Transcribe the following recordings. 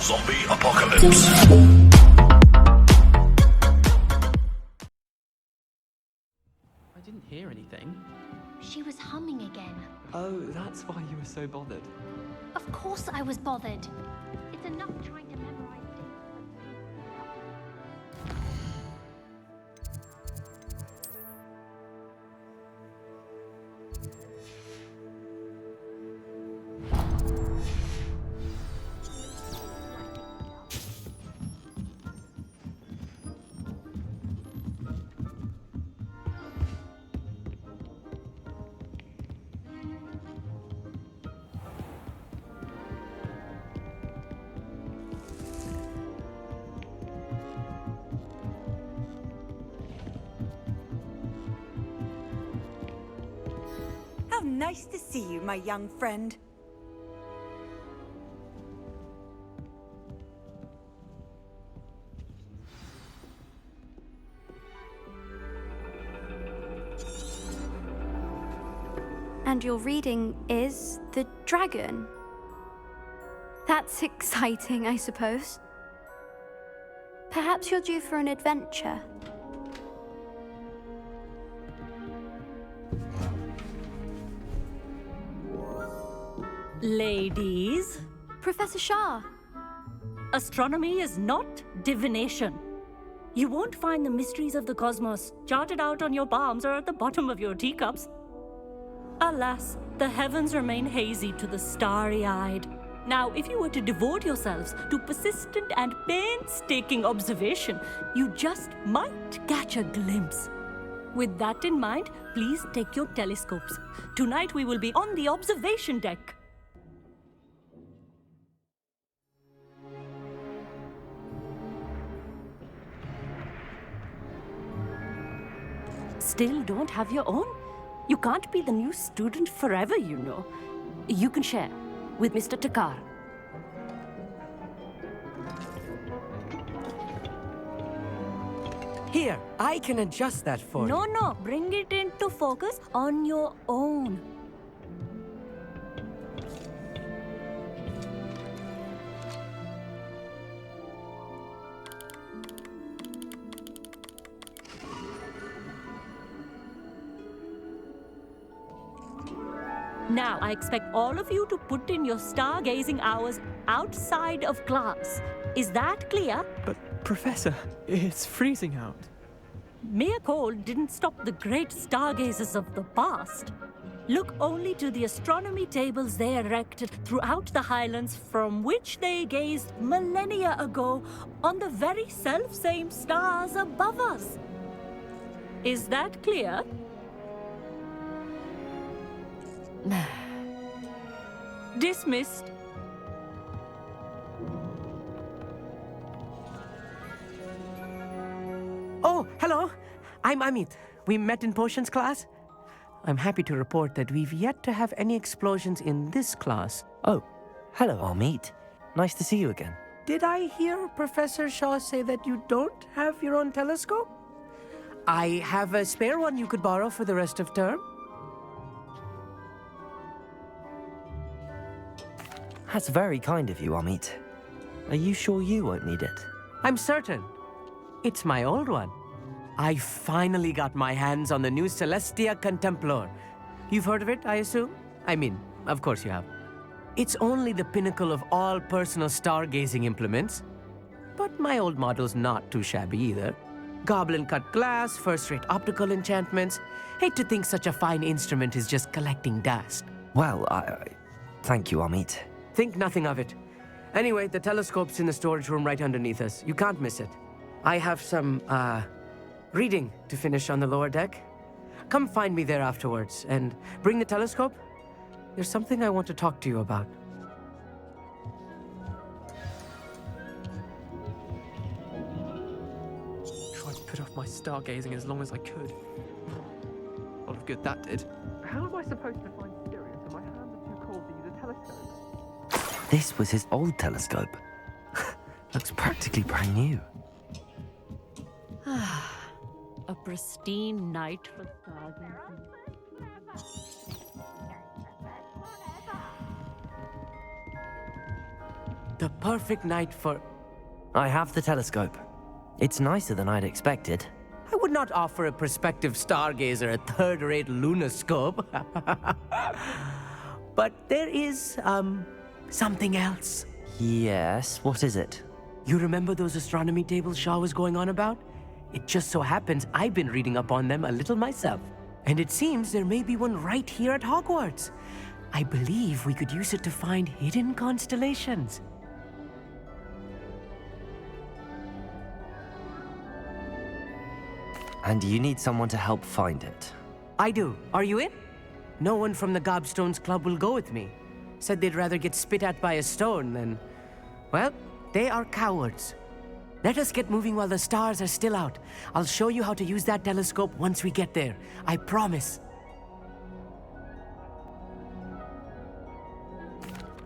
Zombie apocalypse. I didn't hear anything. She was humming again. Oh, that's why you were so bothered. Of course I was bothered. It's enough trying to memorize dates. How nice to see you, my young friend. And your reading is The Dragon. That's exciting, I suppose. Perhaps you're due for an adventure. Ladies, Professor Shah. astronomy is not divination. You won't find the mysteries of the cosmos charted out on your palms or at the bottom of your teacups. Alas, the heavens remain hazy to the starry-eyed. Now, if you were to devote yourselves to persistent and painstaking observation, you just might catch a glimpse. With that in mind, please take your telescopes. Tonight we will be on the observation deck. Still don't have your own? You can't be the new student forever, you know. You can share with Mr. Takar. Here, I can adjust that for you. No, bring it into focus on your own. Now, I expect all of you to put in your stargazing hours outside of class. Is that clear? But, Professor, it's freezing out. Mere cold didn't stop the great stargazers of the past. Look only to the astronomy tables they erected throughout the highlands from which they gazed millennia ago on the very self-same stars above us. Is that clear? Dismissed. Oh, hello. I'm Amit. We met in potions class. I'm happy to report that we've yet to have any explosions in this class. Oh, hello, Amit. Nice to see you again. Did I hear Professor Shaw say that you don't have your own telescope? I have a spare one you could borrow for the rest of term. That's very kind of you, Amit. Are you sure you won't need it? I'm certain. It's my old one. I finally got my hands on the new Celestia Contemplar. You've heard of it, I assume? I mean, of course you have. It's only the pinnacle of all personal stargazing implements. But my old model's not too shabby either. Goblin-cut glass, first-rate optical enchantments. Hate to think such a fine instrument is just collecting dust. Well, thank you, Amit. Think nothing of it. Anyway, the telescope's in the storage room right underneath us. You can't miss it. I have some, reading to finish on the lower deck. Come find me there afterwards, and bring the telescope. There's something I want to talk to you about. Tried to put off my stargazing as long as I could. A lot of good that did. How am I supposed to find Sirius if my hands are too cold to use a telescope? This was his old telescope. Looks practically brand new. A pristine night for stargazing. The perfect night for... I have the telescope. It's nicer than I'd expected. I would not offer a prospective stargazer a third-rate lunoscope. But there is, something else. Yes, what is it? You remember those astronomy tables Shaw was going on about? It just so happens I've been reading up on them a little myself. And it seems there may be one right here at Hogwarts. I believe we could use it to find hidden constellations. And you need someone to help find it. I do. Are you in? No one from the Gobstones Club will go with me. Said they'd rather get spit at by a stone than... Well, they are cowards. Let us get moving while the stars are still out. I'll show you how to use that telescope once we get there. I promise.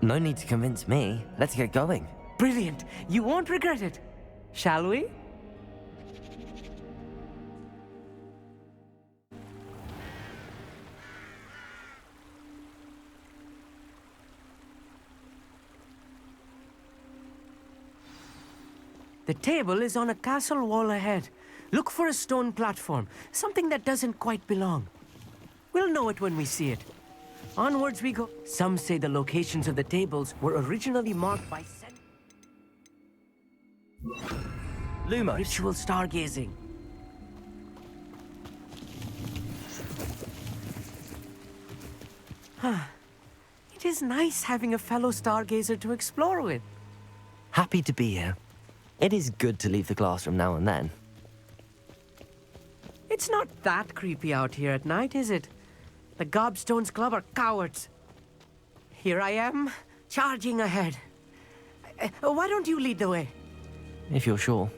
No need to convince me. Let's get going. Brilliant. You won't regret it. Shall we? The table is on a castle wall ahead. Look for a stone platform, something that doesn't quite belong. We'll know it when we see it. Onwards we go. Some say the locations of the tables were originally marked by Lumos. ritual stargazing. It is nice having a fellow stargazer to explore with. Happy to be here. It is good to leave the classroom now and then. It's not that creepy out here at night, is it? The Gobstones Club are cowards. Here I am, charging ahead. Why don't you lead the way? If you're sure.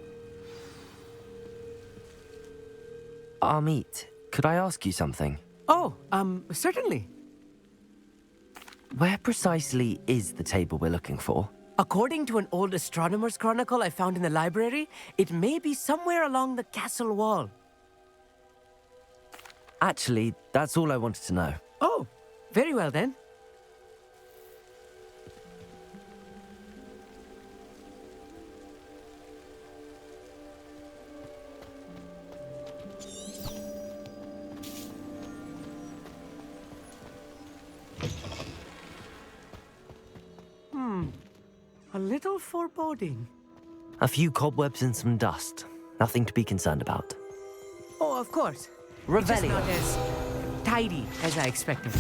Amit, could I ask you something? Oh, certainly. Where precisely is the table we're looking for? According to an old astronomer's chronicle I found in the library, it may be somewhere along the castle wall. Actually, that's all I wanted to know. Oh, very well then. A little foreboding. A few cobwebs and some dust. Nothing to be concerned about. Oh, of course. It's just not as tidy as I expected.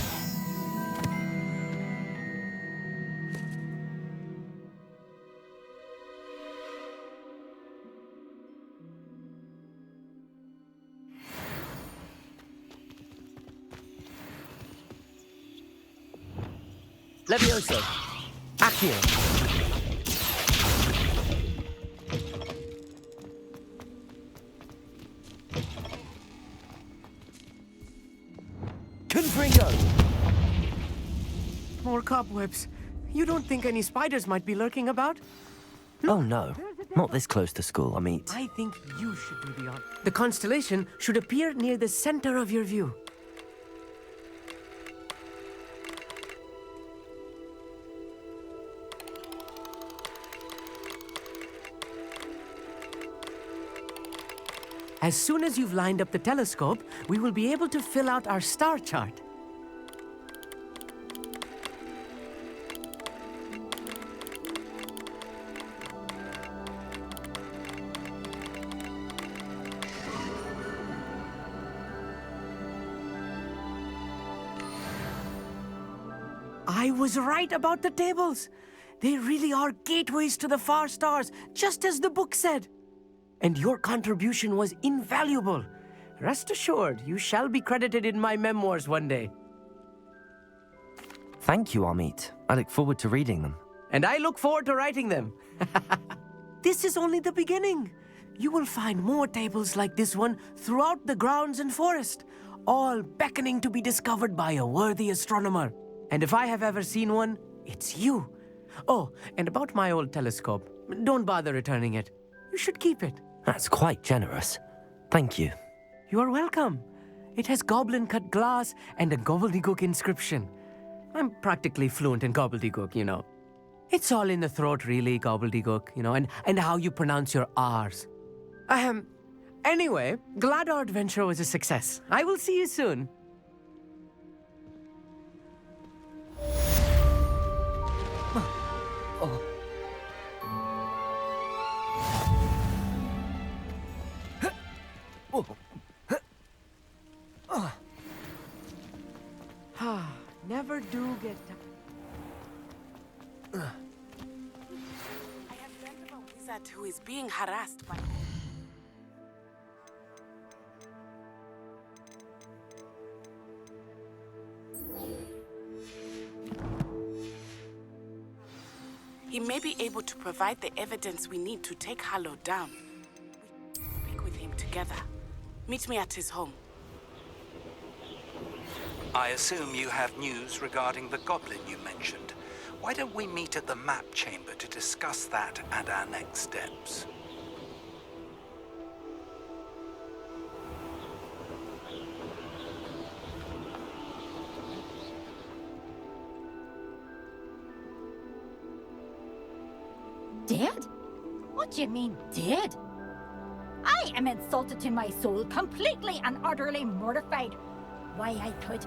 Levioso. Accio. Confringo. More cobwebs. You don't think any spiders might be lurking about? Oh no, not this close to school, Amit. I think you should do the honor. The constellation should appear near the center of your view. As soon as you've lined up the telescope, we will be able to fill out our star chart. I was right about the tables. They really are gateways to the far stars, just as the book said. And your contribution was invaluable. Rest assured, you shall be credited in my memoirs one day. Thank you, Amit. I look forward to reading them. And I look forward to writing them. This is only the beginning. You will find more tables like this one throughout the grounds and forest, all beckoning to be discovered by a worthy astronomer. And if I have ever seen one, it's you. Oh, and about my old telescope, don't bother returning it. You should keep it. That's quite generous. Thank you. You are welcome. It has goblin-cut glass and a gobbledygook inscription. I'm practically fluent in gobbledygook, you know. It's all in the throat, really, gobbledygook, and how you pronounce your R's. Anyway, glad our adventure was a success. I will see you soon. Never do get I have learned of a wizard who is being harassed by... He may be able to provide the evidence we need to take Harlow down. We can speak with him together. Meet me at his home. I assume you have news regarding the goblin you mentioned. Why don't we meet at the map chamber to discuss that and our next steps? Dead? What do you mean, dead? I am insulted to my soul, completely and utterly mortified. Why, I could.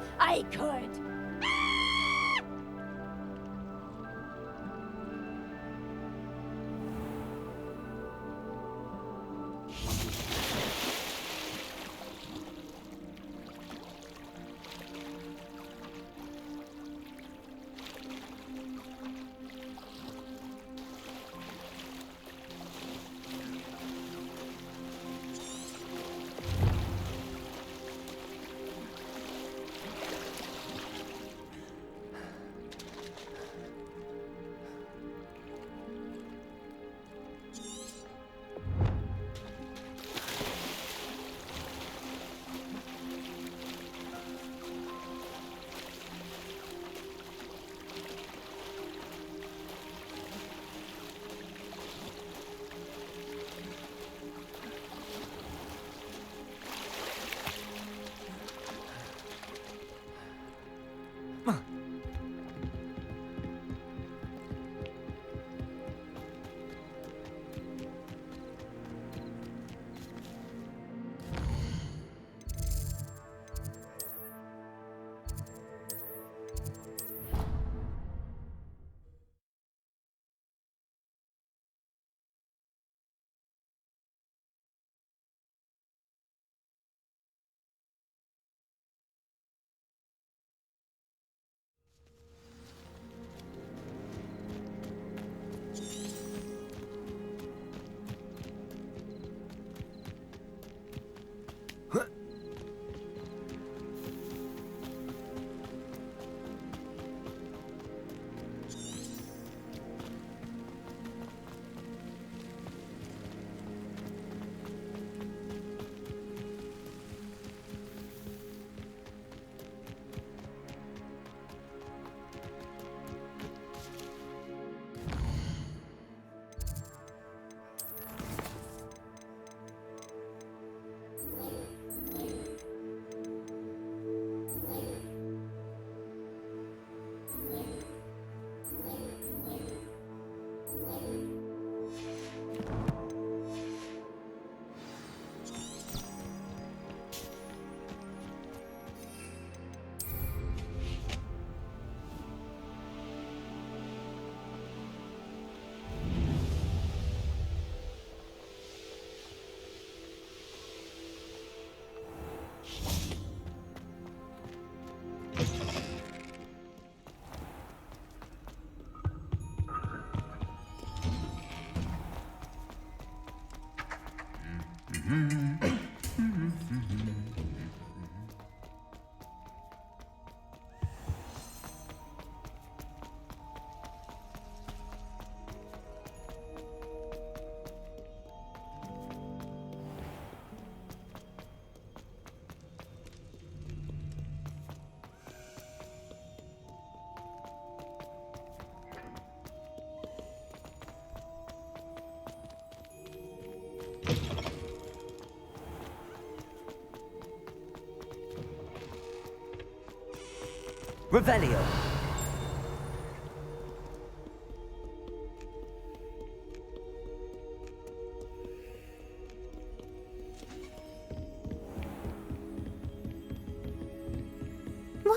Revelio.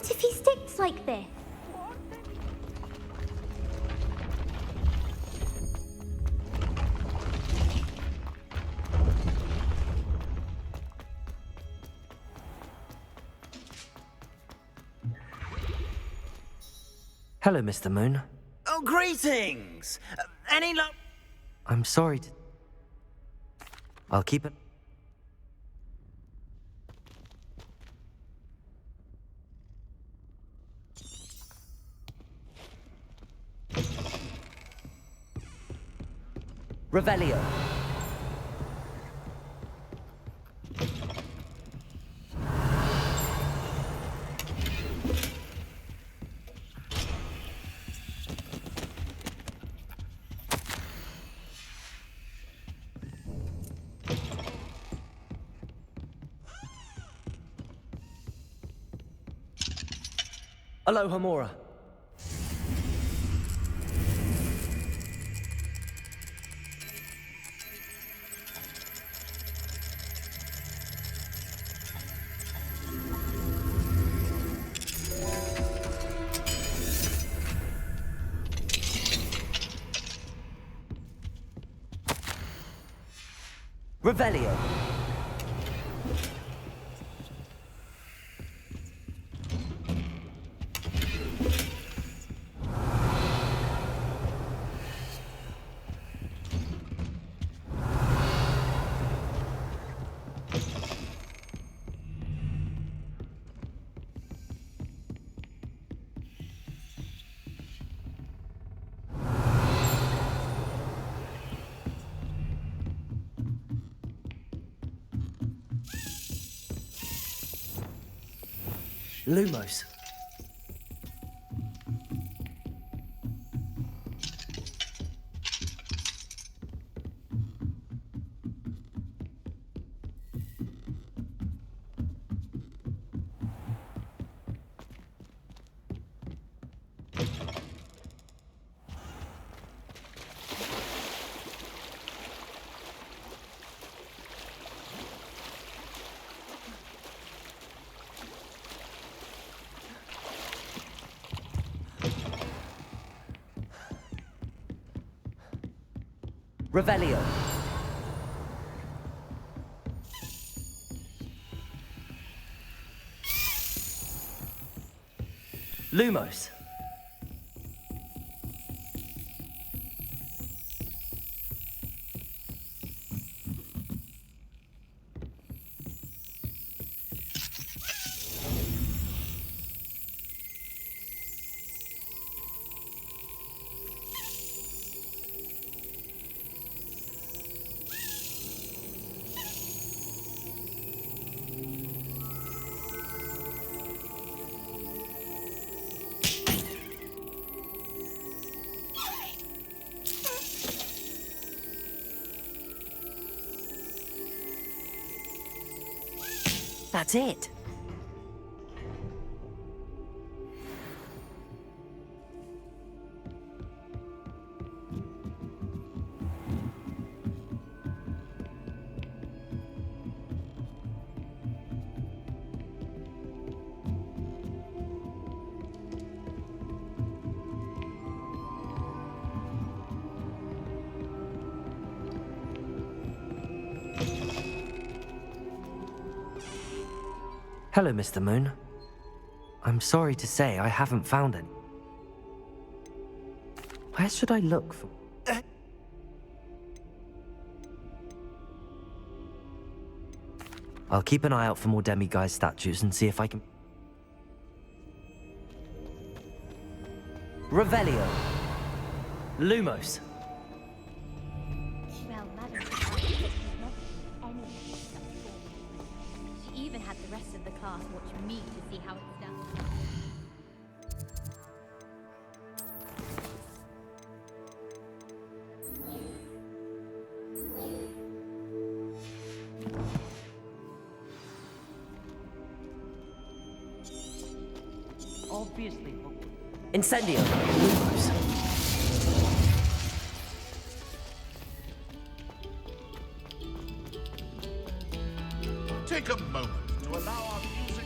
What if he sticks like this? Hello, Mr. Moon. Oh, greetings! Any luck? I'm sorry to... I'll keep it... Revelio. Aloha Mora. Revelio. Lumos. Revelio. Lumos. That's it. Hello, Mr. Moon. I'm sorry to say I haven't found any. Where should I look for? I'll keep an eye out for more demiguise statues and see if I can... Revelio. Lumos. Well, Madam, she's not any except for she even had the rest of the class watch me to see how it's done. Obviously. Incendio. Lumos. Take a moment to allow our music.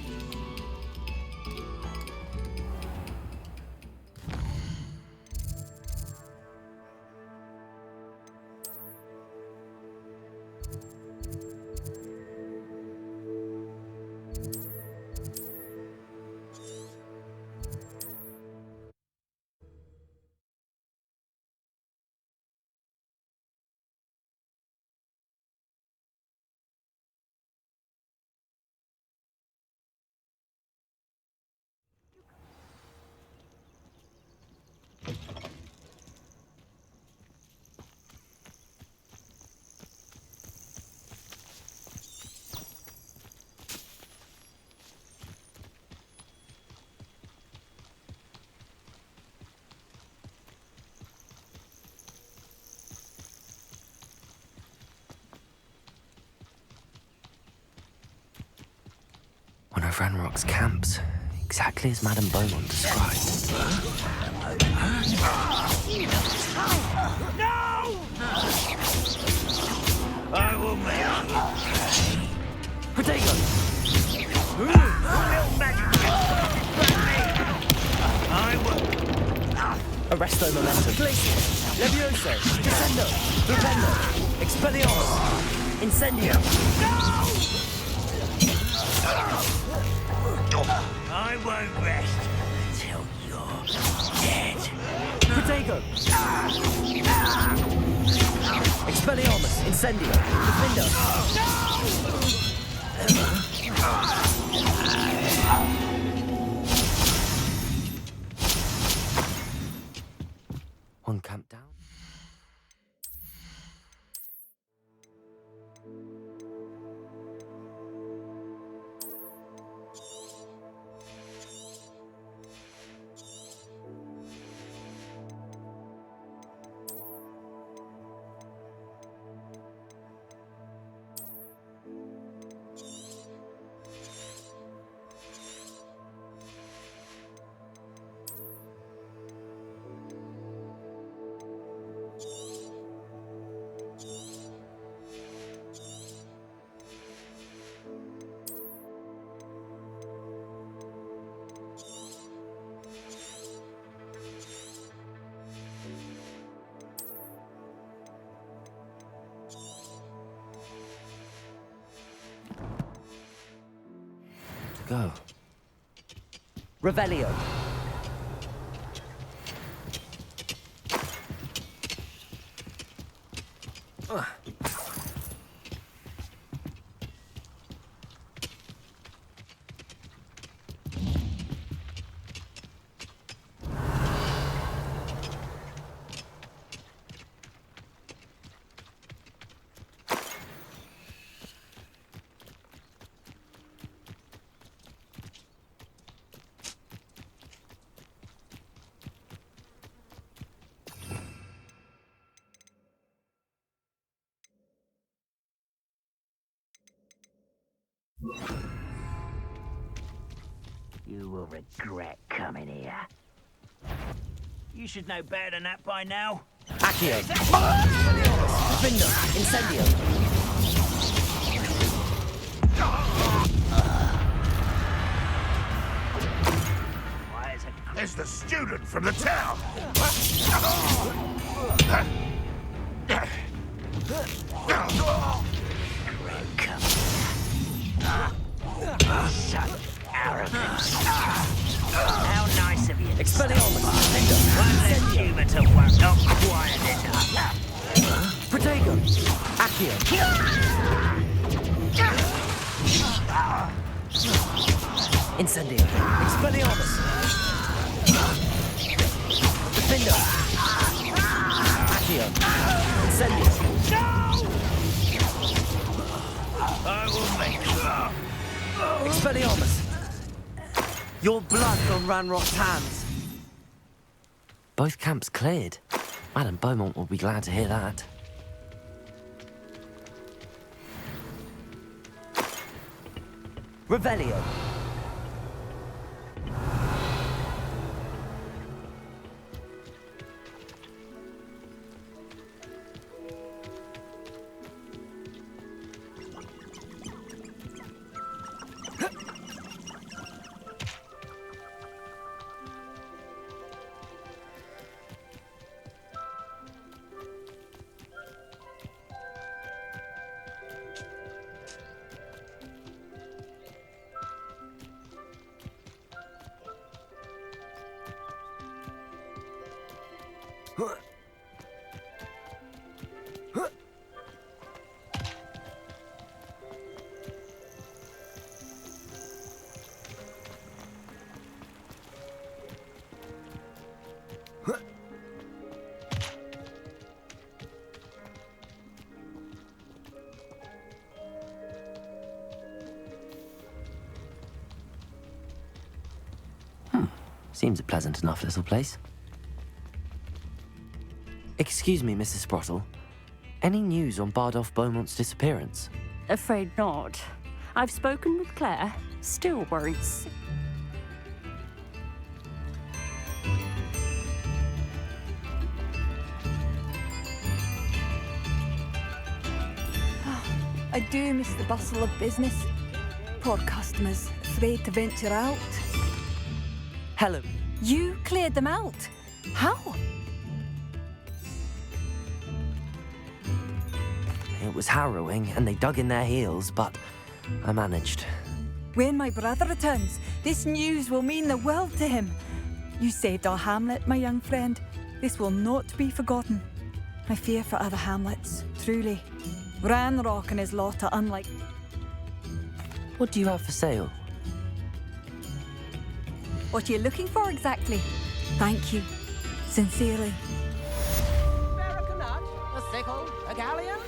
One of Ranrock's camps, exactly as Madame Beaumont described. No! I will make you. Protego! Little magic I will. Arresto momentum. Glacius! Levioso! Descendo! Flipendo! Expelliarmus! Incendio! I won't rest until you're dead. Protego! Expelliarmus! Incendio! Defendo! One camp down. Go. Revelio! You will regret coming here. You should know better than that by now. Accio! Defendo! Incendio! Why is it? There's the student from the town. Such arrogance. How nice of you. Expelliarmus! Defendo! One less human to work, not quiet enough. Protego! Accio! Incendio! Expelliarmus! Defendo! Accio! Incendio! I will make you. Expelliarmus! Your blood on Ranrock's hands. Both camps cleared. Madame Beaumont will be glad to hear that. Revelio! Seems a pleasant enough little place. Excuse me, Mrs. Sprottle. Any news on Bardolph Beaumont's disappearance? Afraid not. I've spoken with Claire. Still worries. I do miss the bustle of business. Poor customers, afraid to venture out. Helen. You cleared them out? How? It was harrowing, and they dug in their heels, but I managed. When my brother returns, this news will mean the world to him. You saved our hamlet, my young friend. This will not be forgotten. I fear for other hamlets, truly. Ranrock and his lot are unlike... What do you have for sale? What are you looking for exactly? Thank you. Sincerely. A nut, a sickle, a galleon.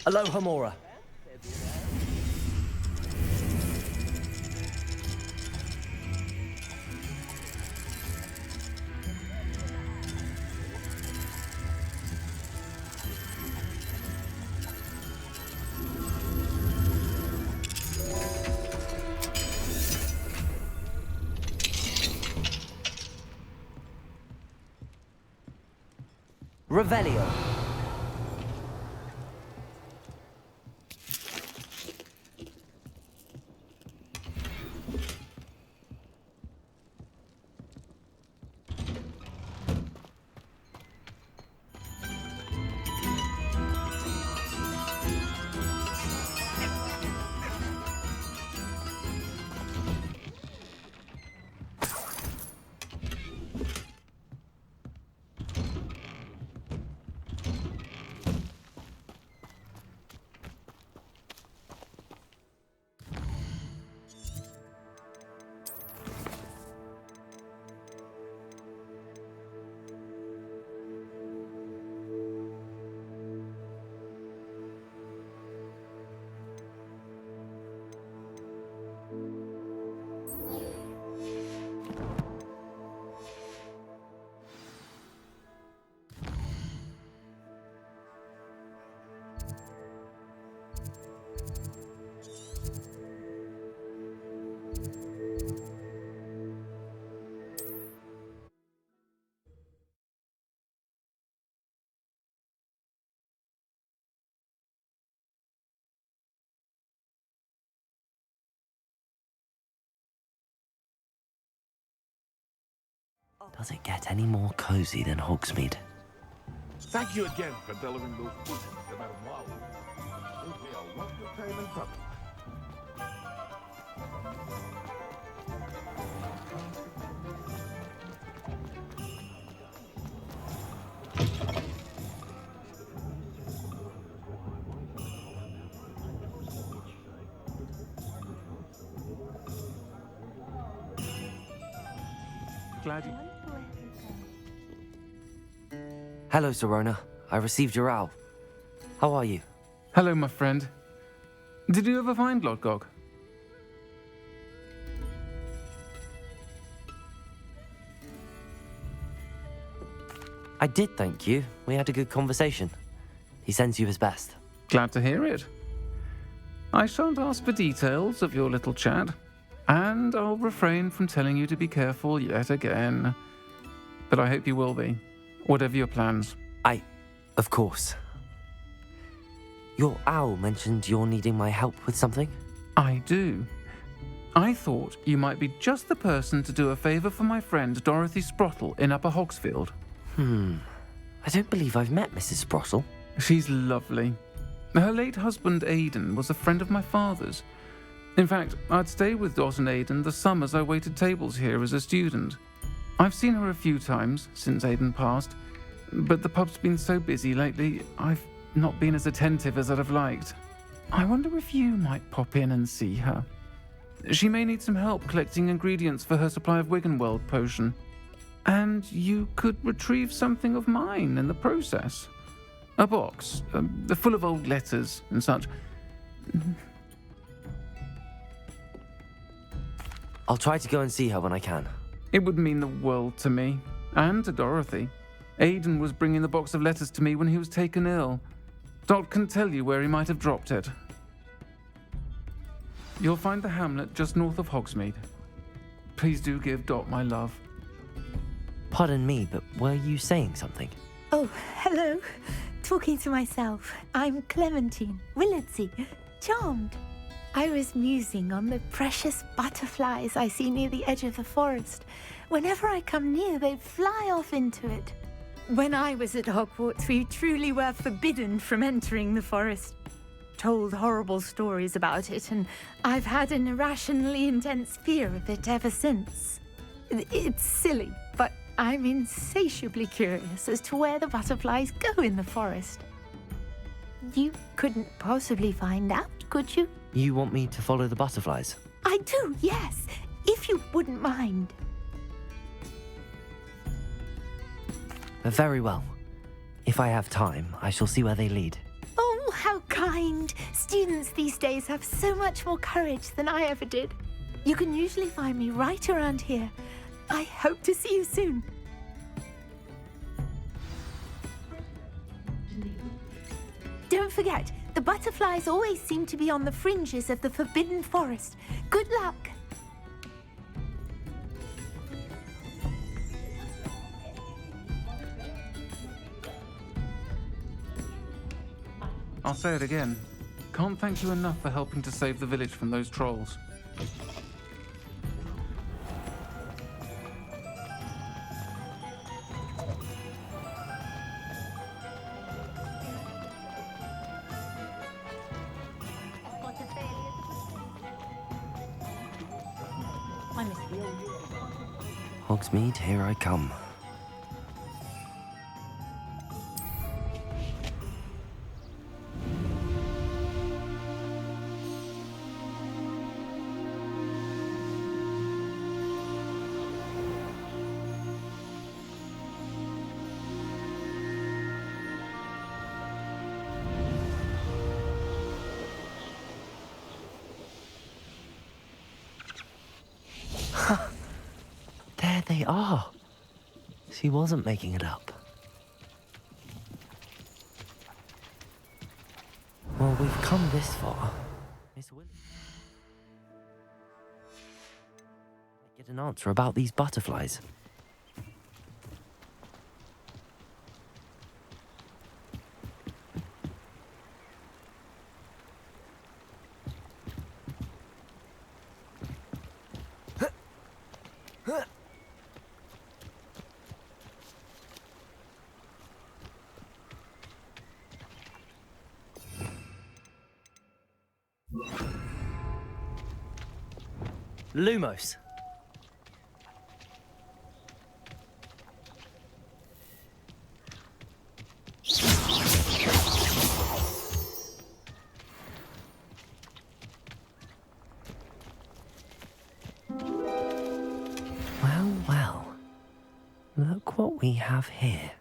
Aloha Mora. Revelio. Does it get any more cozy than Hogsmeade? Thank you again for delivering those goods to Madame Wow. We are one more time in trouble. Glad you... Hello, Serona. I received your owl. How are you? Hello, my friend. Did you ever find Lord Gog? I did, thank you. We had a good conversation. He sends you his best. Glad to hear it. I shan't ask for details of your little chat, and I'll refrain from telling you to be careful yet again. But I hope you will be, whatever your plans. Of course. Your owl mentioned you're needing my help with something? I do. I thought you might be just the person to do a favour for my friend Dorothy Sprottle in Upper Hogsfield. I don't believe I've met Mrs. Sprottle. She's lovely. Her late husband Aidan was a friend of my father's. In fact, I'd stay with Dot and Aidan the summers I waited tables here as a student. I've seen her a few times since Aidan passed, but the pub's been so busy lately, I've not been as attentive as I'd have liked. I wonder if you might pop in and see her. She may need some help collecting ingredients for her supply of Wiggenweld potion. And you could retrieve something of mine in the process. A box, full of old letters and such. I'll try to go and see her when I can. It would mean the world to me, and to Dorothy. Aidan was bringing the box of letters to me when he was taken ill. Dot can tell you where he might have dropped it. You'll find the hamlet just north of Hogsmeade. Please do give Dot my love. Pardon me, but were you saying something? Oh, hello. Talking to myself. I'm Clementine Willardsey. Charmed. I was musing on the precious butterflies I see near the edge of the forest. Whenever I come near, they fly off into it. When I was at Hogwarts, we truly were forbidden from entering the forest. Told horrible stories about it, and I've had an irrationally intense fear of it ever since. It's silly, but I'm insatiably curious as to where the butterflies go in the forest. You couldn't possibly find out, could you? You want me to follow the butterflies? I do, yes, if you wouldn't mind. Very well. If I have time, I shall see where they lead. Oh, how kind. Students these days have so much more courage than I ever did. You can usually find me right around here. I hope to see you soon. Don't forget, the butterflies always seem to be on the fringes of the Forbidden Forest. Good luck. I'll say it again. Can't thank you enough for helping to save the village from those trolls. Hogsmeade, here I come. There they are. She wasn't making it up. Well, we've come this far. Miss Willis, get an answer about these butterflies. Lumos. Well, well. Look what we have here.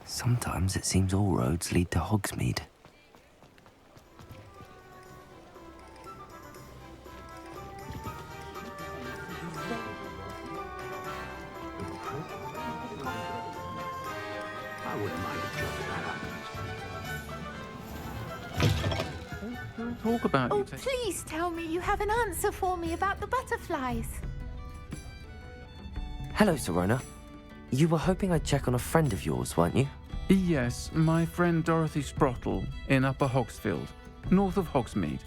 Sometimes it seems all roads lead to Hogsmeade. I wouldn't mind a job if that happens. Don't talk about Oh, you. please tell me you have an answer for me about the butterflies. Hello, Serona. You were hoping I'd check on a friend of yours, weren't you? Yes, my friend Dorothy Sprottle in Upper Hogsfield, north of Hogsmeade.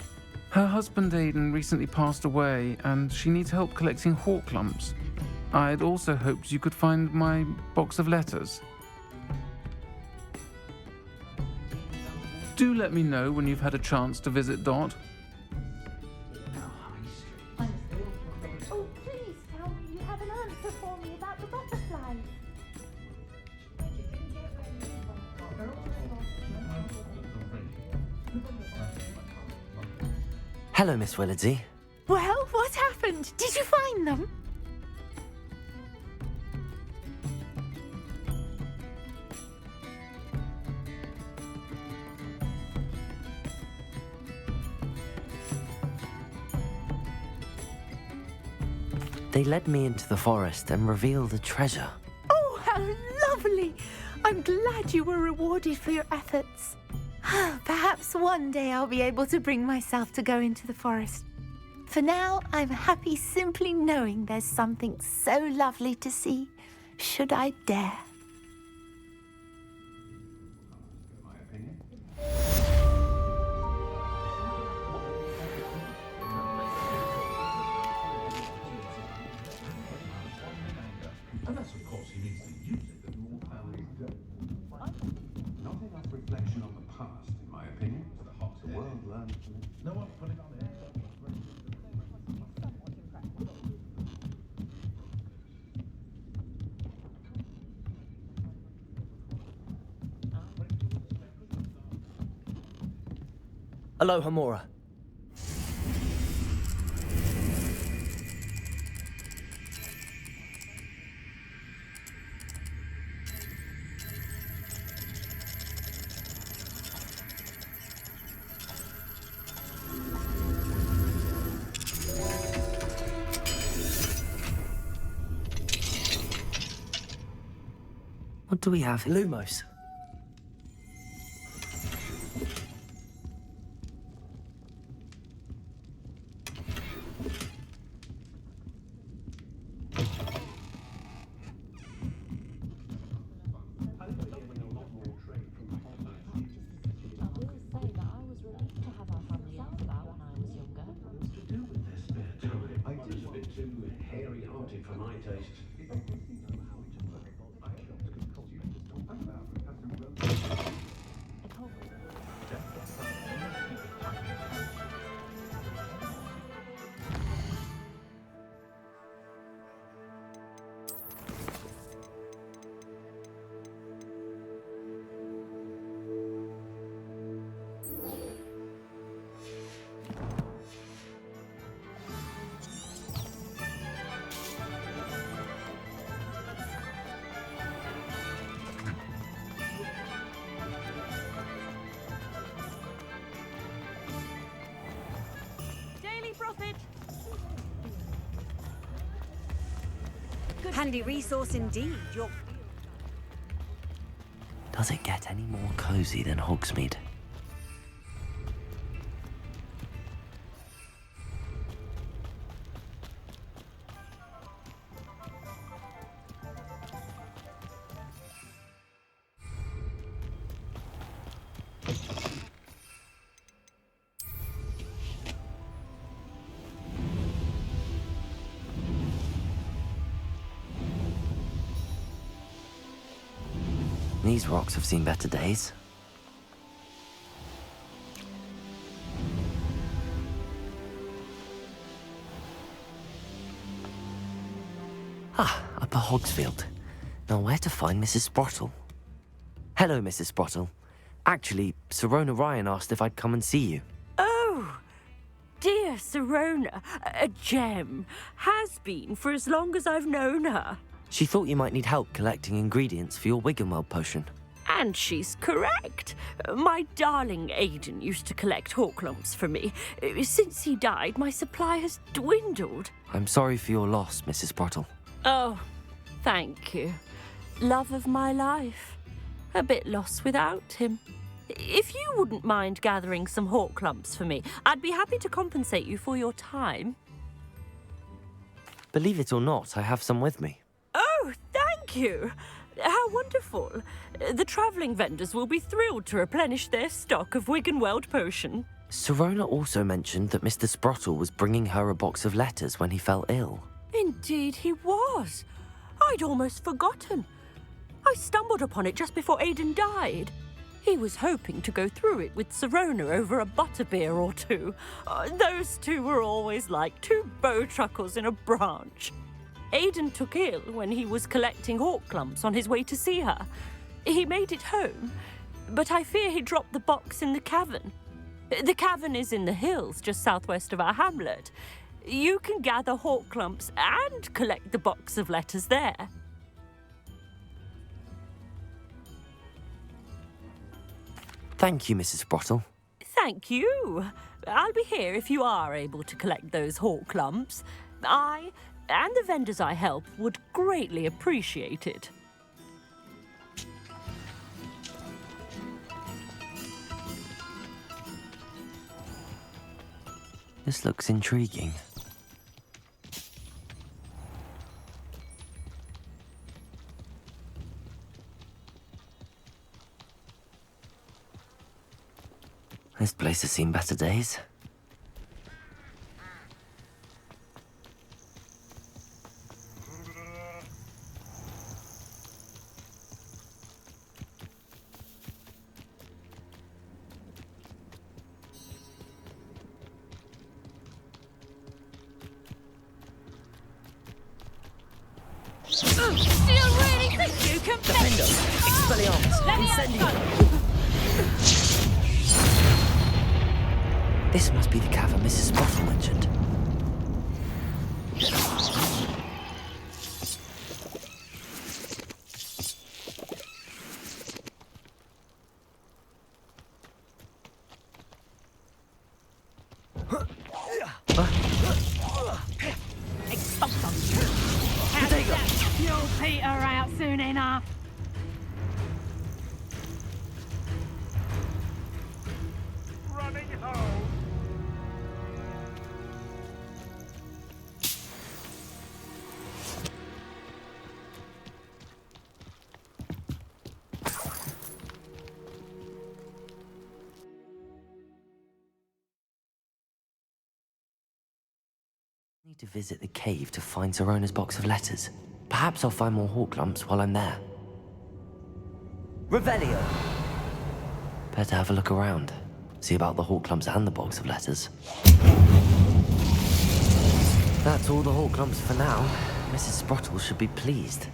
Her husband Aidan recently passed away and she needs help collecting hawk lumps. I'd also hoped you could find my box of letters. Do let me know when you've had a chance to visit Dot. Oh, please tell me you have an answer for me about the butterflies. Hello, Miss Willardsey. Well, what happened? Did you find them? They led me into the forest and revealed a treasure. Oh, how lovely! I'm glad you were rewarded for your efforts. Perhaps one day I'll be able to bring myself to go into the forest. For now, I'm happy simply knowing there's something so lovely to see, should I dare. Unless, of course, he needs to use it, that more families don't. Not enough reflection on the past, in my opinion. The world learned. No one put it on there. Aloha, Mora. What do we have? Lumos. Handy resource indeed. Does it get any more cozy than Hogsmeade? These rocks have seen better days. Upper Hogsfield. Now where to find Mrs. Sprottle? Hello, Mrs. Sprottle. Actually, Sirona Ryan asked if I'd come and see you. Oh, dear Sirona, a gem. Has been for as long as I've known her. She thought you might need help collecting ingredients for your Wiggenweld potion. And she's correct. My darling Aidan used to collect Horklumps for me. Since he died, my supply has dwindled. I'm sorry for your loss, Mrs. Sprottle. Oh, thank you. Love of my life. A bit lost without him. If you wouldn't mind gathering some Horklumps for me, I'd be happy to compensate you for your time. Believe it or not, I have some with me. Oh, thank you. How wonderful. The travelling vendors will be thrilled to replenish their stock of Wiggenweld potion. Sirona also mentioned that Mr. Sprottle was bringing her a box of letters when he fell ill. Indeed he was. I'd almost forgotten. I stumbled upon it just before Aidan died. He was hoping to go through it with Sirona over a butterbeer or two. Those two were always like two bowtruckles in a branch. Aidan took ill when he was collecting hawk clumps on his way to see her. He made it home, but I fear he dropped the box in the cavern. The cavern is in the hills just southwest of our hamlet. You can gather hawk clumps and collect the box of letters there. Thank you, Mrs. Sprottle. Thank you. I'll be here if you are able to collect those hawk clumps. I and the vendors I help would greatly appreciate it. This looks intriguing. This place has seen better days. Do you really think you can Defendo! Expelliarmus! Incendio! This must be the cavern Mrs. Sprottle mentioned. You'll peter out soon enough. Running home. I need to visit the cave to find Sirona's box of letters. Perhaps I'll find more hawk lumps while I'm there. Revelio! Better have a look around. See about the hawk lumps and the box of letters. That's all the hawk lumps for now. Mrs. Sprottle should be pleased.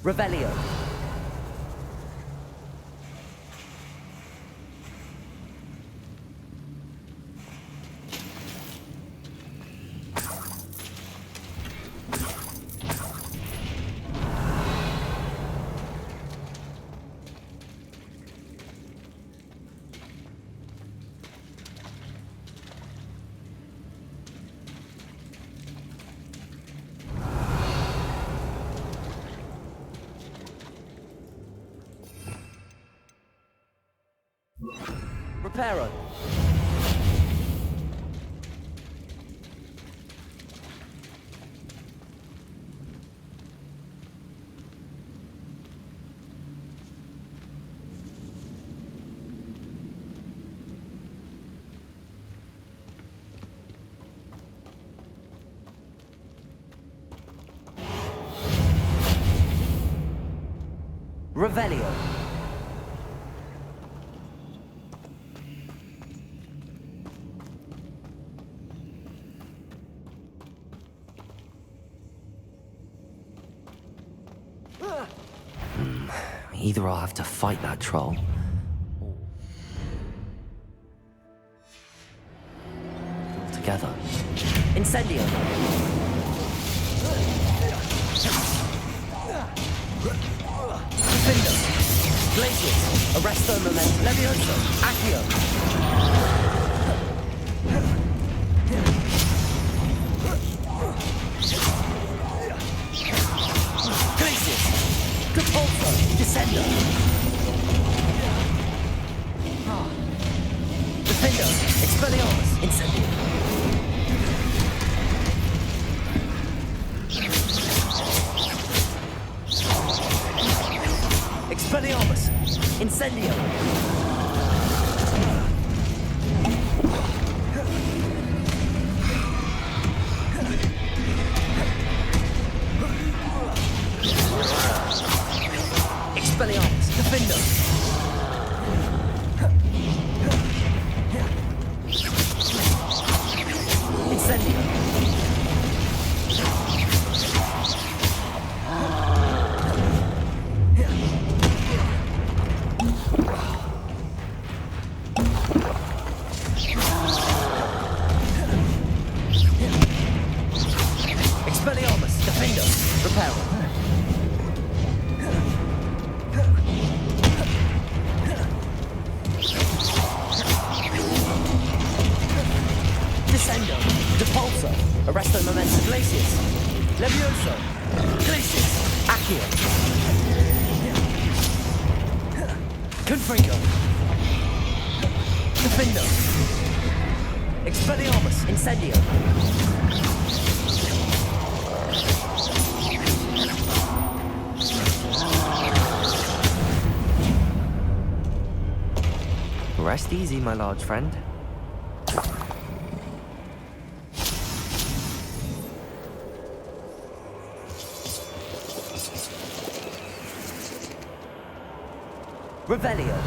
Revelio! Reparo. Revelio. Either I'll have to fight that troll, or together. Incendio! Defendo! Glacius! Arresto Momento! Levioso! Accio! Glacius! Capulso! Descendo! Defendo! Expelliarmus! Incendio! Expelliarmus! Incendio! Expelliarmus! Defendo! Incendio! Expelliarmus! Defendo! Repel! Descendo! Depulso! Arresto Momento! Glacius! Levioso! Glacius! Accio! Confringo! Defendo! Expelliarmus! Incendio! Rest easy, my large friend. Revelio.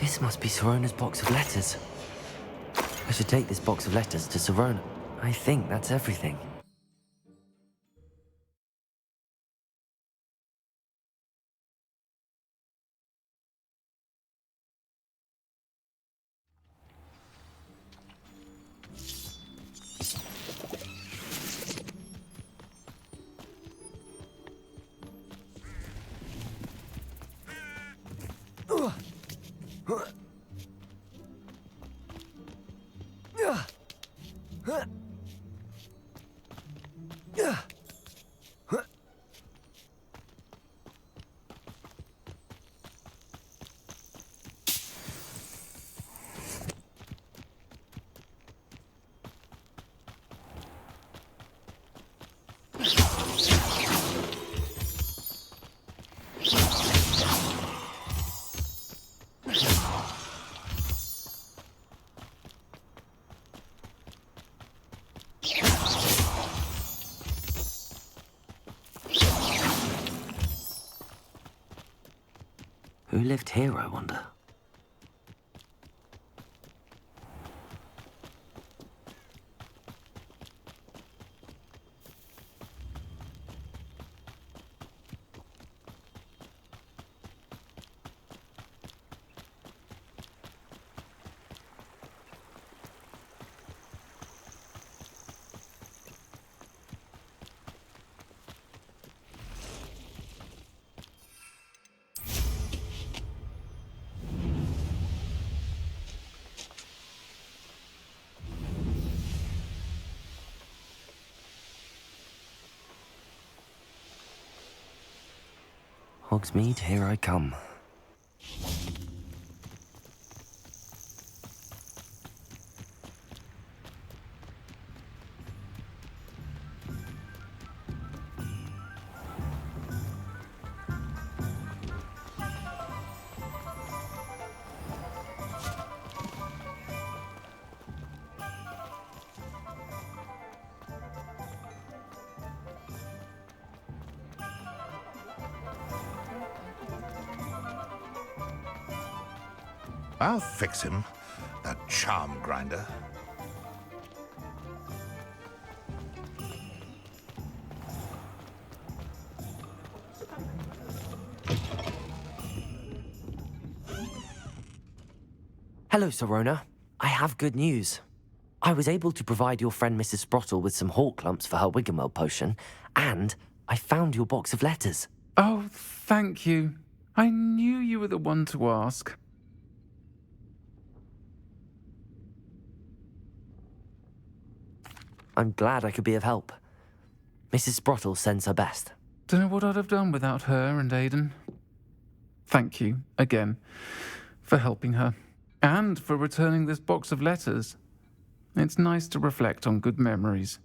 This must be Sirona's box of letters. I should take this box of letters to Sirona. I think that's everything. Who lived here, I wonder? Hogsmeade, here I come. I'll fix him, that charm grinder. Hello, Sirona. I have good news. I was able to provide your friend Mrs. Sprottle with some hawk lumps for her Wiggenwell potion, and I found your box of letters. Oh, thank you. I knew you were the one to ask. I'm glad I could be of help. Mrs. Sprottle sends her best. Don't know what I'd have done without her and Aidan. Thank you, again, for helping her, and for returning this box of letters. It's nice to reflect on good memories.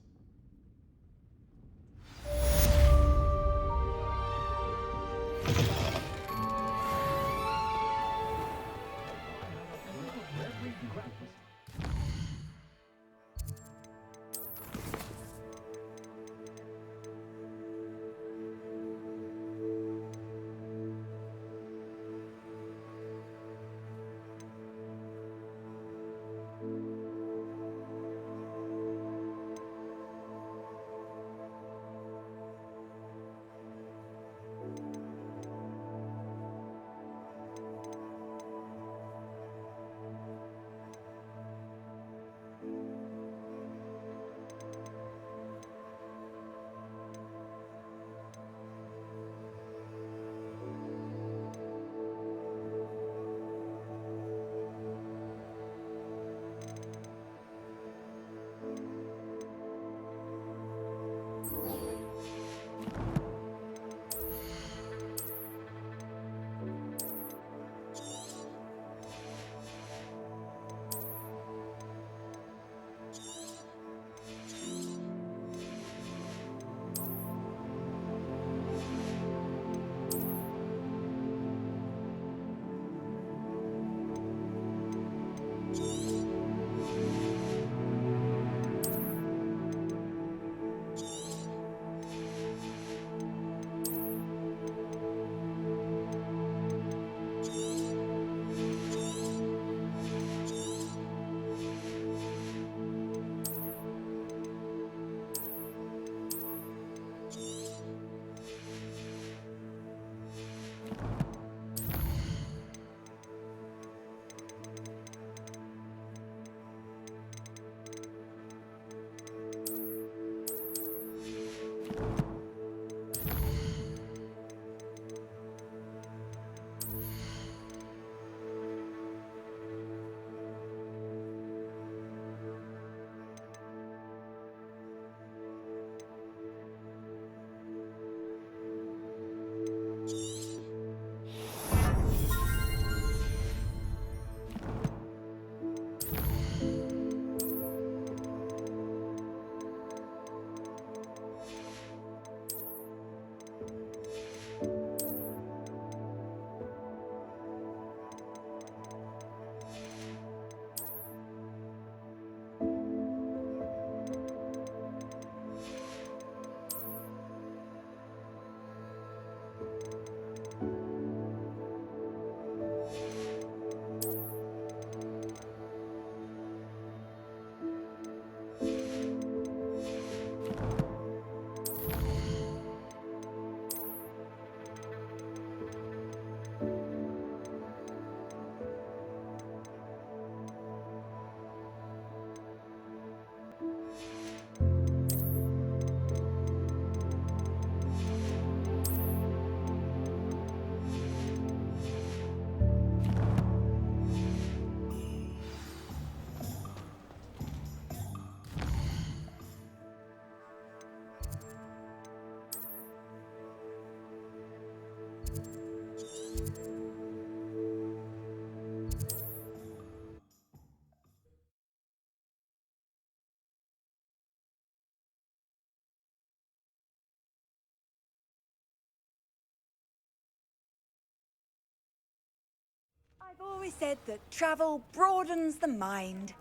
I've always said that travel broadens the mind.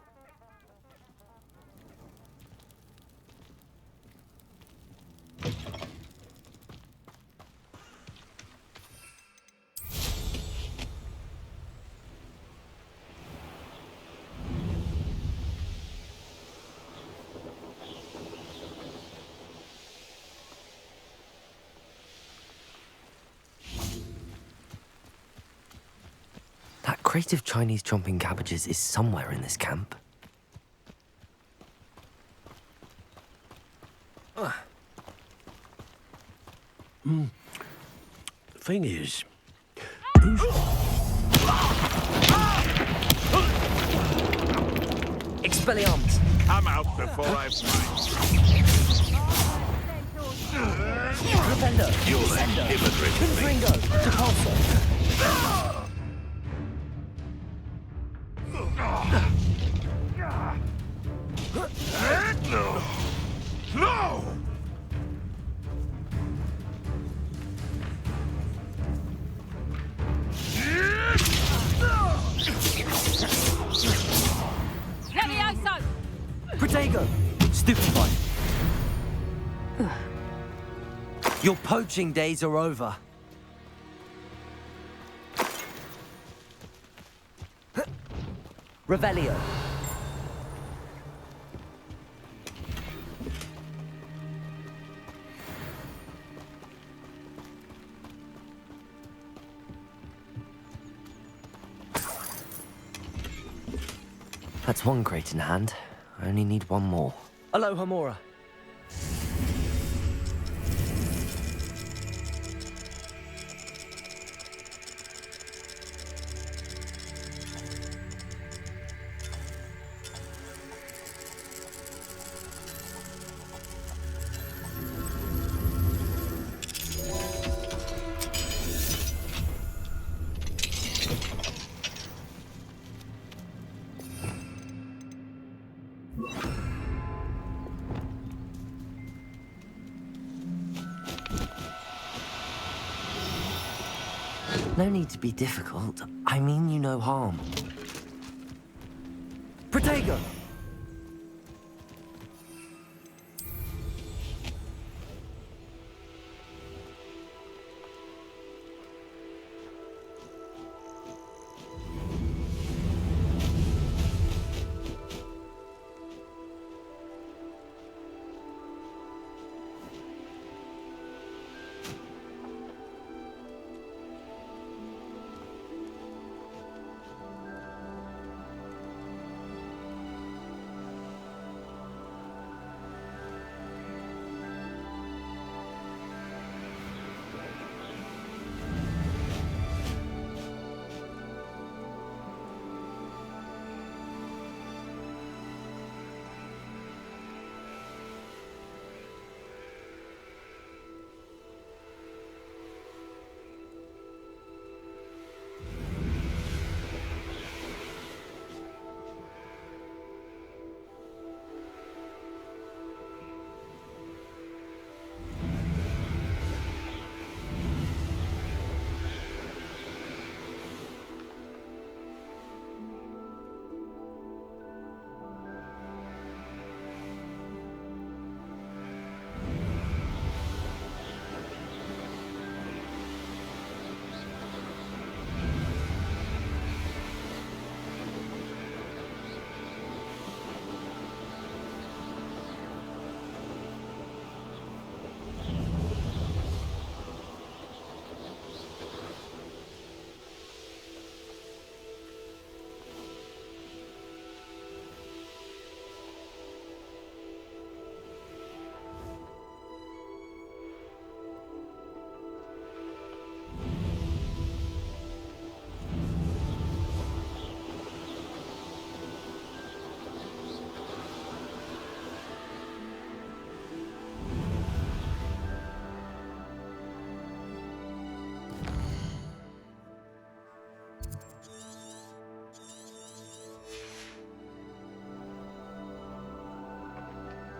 crate of Chinese chomping cabbages is somewhere in this camp. Thing is, Expelliarmus! Come out before I fight. Rependo! You're the hypocrite. Confringo! Depulso! No! No! Levioso! Protego! Stupefy! Your poaching days are over. Revelio. That's one crate in hand. I only need one more. Aloha Mora. No need to be difficult. I mean you no harm. Protego!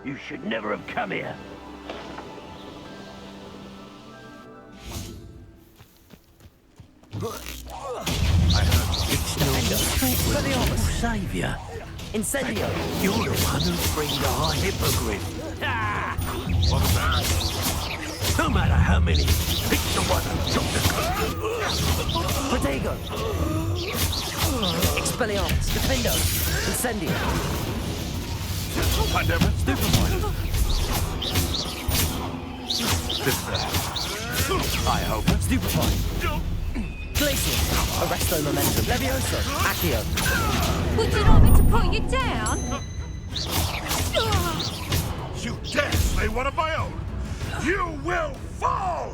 You should never have come here. I heard it's no savior. Incendio. You're the one who freed our hippogriff. Ah! What about? No matter how many, it's the one who took the Protego. Expelliarmus. Defendo. Incendio. I never stupefied. I hope. Stupefy. Glacius, Arresto Momentum, Levioso, Accio. Would you like me to put you down? You dare slay one of my own! You will fall!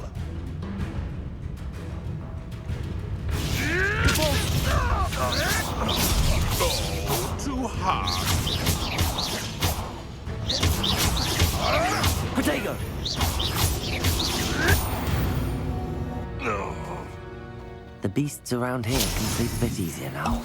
Oh, too hard. Protego! The beasts around here can sleep a bit easier now.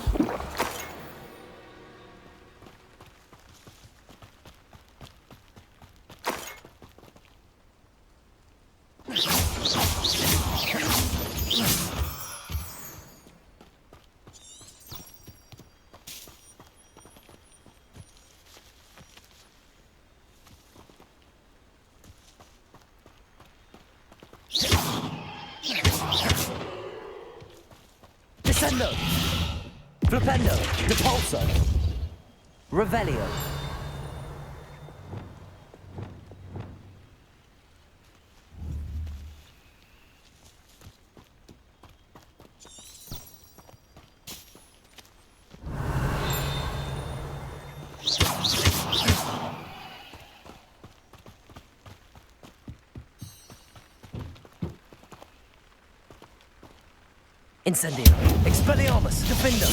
Descendo! Flipendo! Depulso! Revelio! Incendio, Expelliarmus, Defendo,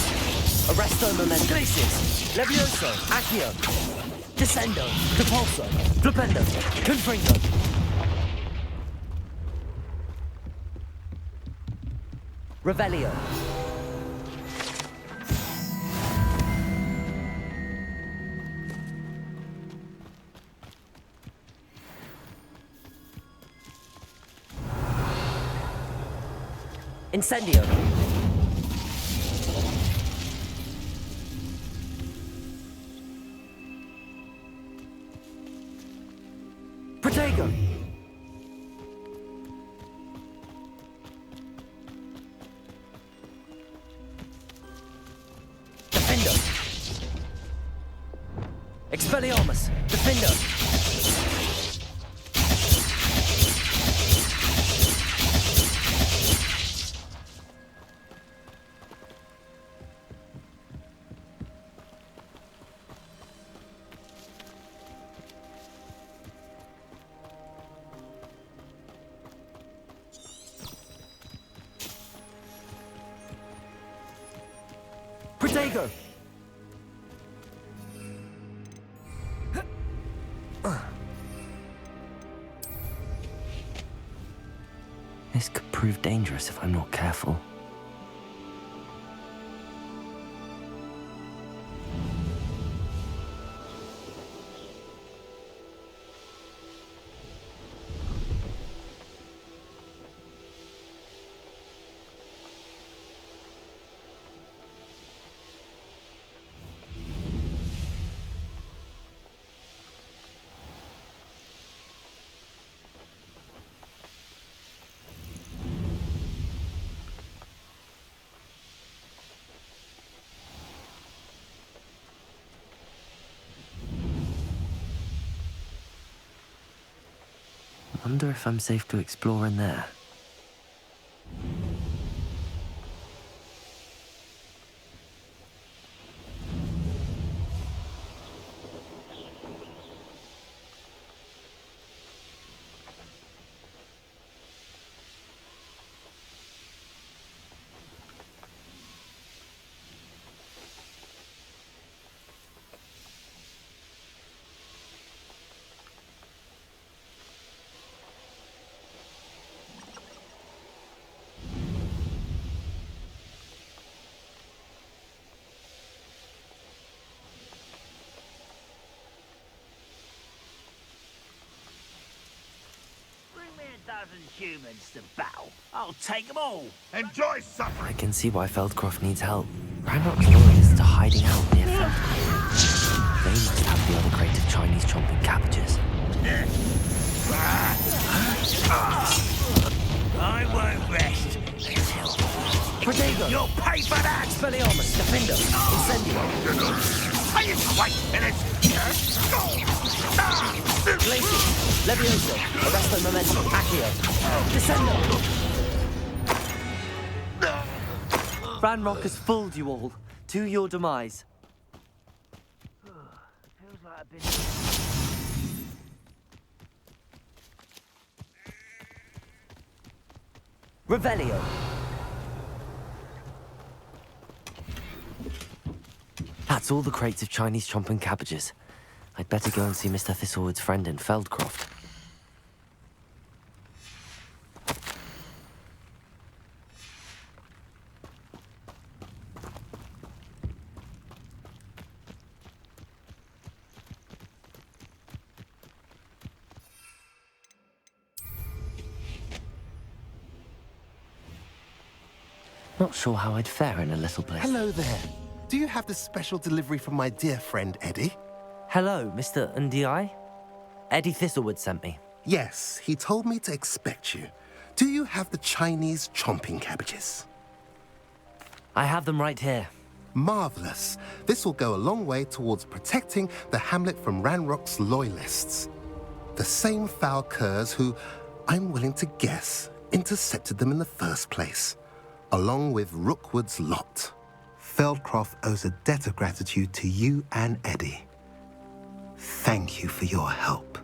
Arresto Momentum, Glacius, Levioso, Accio, Descendo, Depulso, Flipendo, Confringo. Revelio. Incendio. Protego. Defendo. Expelliarmus. Defendo. Protego. This could prove dangerous if I'm not careful. I wonder if I'm safe to explore in there. Humans to battle. I'll take them all. Enjoy suffering. I can see why Feldcroft needs help. Ranrock's lawyers are hiding out near Feldcroft. They must have the other crate of Chinese chomping cabbages. I won't rest until Protego. you'll pay for that. Expelliarmus, Defendo, Incendio. Are you quite finished? Glacius, Levioso, Arresto Momentum, Accio, Descendo. Ranrock has fooled you all. To your demise. Feels like I've been... Revelio. That's all the crates of Chinese chomping cabbages. I'd better go and see Mr. Thistlewood's friend in Feldcroft. Not sure how I'd fare in a little place. Hello there. Do you have the special delivery from my dear friend Eddie? Hello, Mr. Ndi? Eddie Thistlewood sent me. Yes, he told me to expect you. Do you have the Chinese chomping cabbages? I have them right here. Marvelous. This will go a long way towards protecting the hamlet from Ranrock's loyalists. The same foul curs who, I'm willing to guess, intercepted them in the first place, along with Rookwood's lot. Feldcroft owes a debt of gratitude to you and Eddie. Thank you for your help.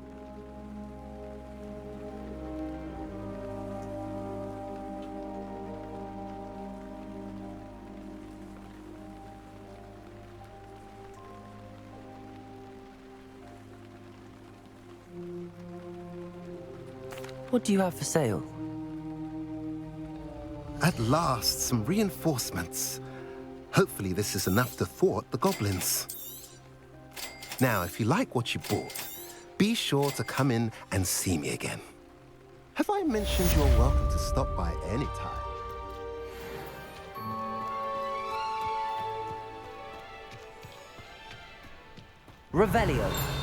What do you have for sale? At last, some reinforcements. Hopefully this is enough to thwart the goblins. Now, if you like what you bought, be sure to come in and see me again. Have I mentioned you're welcome to stop by any time? Revelio.